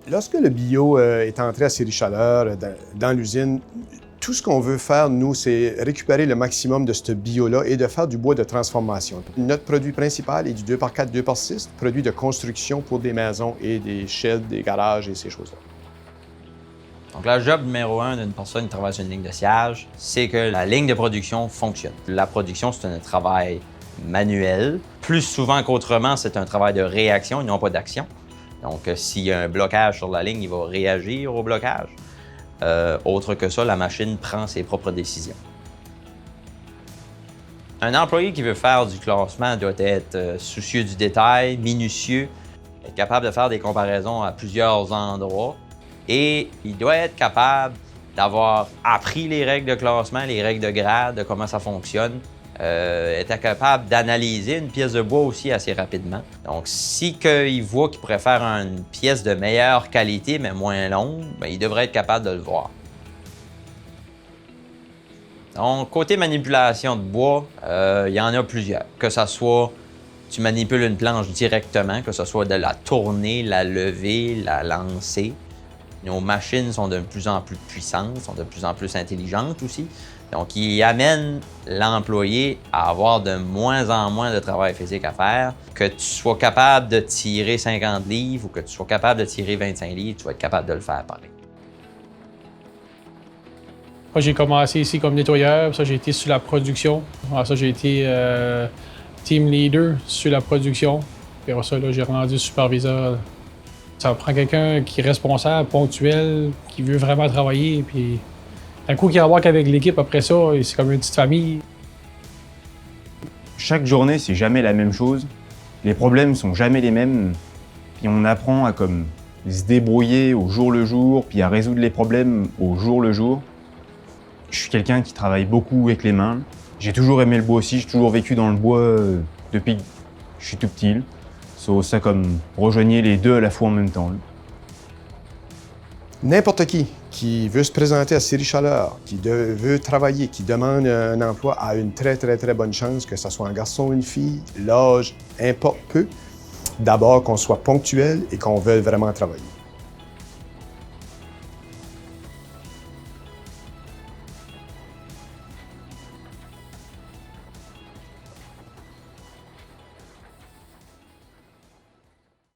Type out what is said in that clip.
Lorsque le bio est entré à Série Chaleur dans l'usine, tout ce qu'on veut faire, nous, c'est récupérer le maximum de ce bio-là et de faire du bois de transformation. Notre produit principal est du 2x4, 2x6, produit de construction pour des maisons et des sheds, des garages et ces choses-là. Donc, le job numéro 1 d'une personne qui travaille sur une ligne de sciage, c'est que la ligne de production fonctionne. La production, c'est un travail manuel. Plus souvent qu'autrement, c'est un travail de réaction et non pas d'action. Donc, s'il y a un blocage sur la ligne, il va réagir au blocage. Autre que ça, la machine prend ses propres décisions. Un employé qui veut faire du classement doit être soucieux du détail, minutieux, être capable de faire des comparaisons à plusieurs endroits et il doit être capable d'avoir appris les règles de classement, les règles de grade, de comment ça fonctionne, être capable d'analyser une pièce de bois aussi assez rapidement. Donc, si il voit qu'il pourrait faire une pièce de meilleure qualité, mais moins longue, bien, il devrait être capable de le voir. Donc, côté manipulation de bois, il y en a plusieurs. Que ce soit, tu manipules une planche directement, que ce soit de la tourner, la lever, la lancer. Nos machines sont de plus en plus puissantes, sont de plus en plus intelligentes aussi. Donc, ils amènent l'employé à avoir de moins en moins de travail physique à faire. Que tu sois capable de tirer 50 livres ou que tu sois capable de tirer 25 livres, tu vas être capable de le faire pareil. Moi, j'ai commencé ici comme nettoyeur, puis ça, j'ai été sur la production. Après ça, j'ai été team leader sur la production. Puis après ça, là, j'ai rendu superviseur. Ça prend quelqu'un qui est responsable, ponctuel, qui veut vraiment travailler, puis un coup qu'il embarque avec l'équipe après ça, c'est comme une petite famille. Chaque journée, c'est jamais la même chose. Les problèmes sont jamais les mêmes. Puis on apprend à se débrouiller au jour le jour, puis à résoudre les problèmes au jour le jour. Je suis quelqu'un qui travaille beaucoup avec les mains. J'ai toujours aimé le bois aussi, j'ai toujours vécu dans le bois depuis que je suis tout petit. Ça rejoignez les deux à la fois en même temps. N'importe qui veut se présenter à Série Chaleur, qui veut travailler, qui demande un emploi, a une très bonne chance, que ce soit un garçon ou une fille, l'âge importe peu. D'abord qu'on soit ponctuel et qu'on veuille vraiment travailler.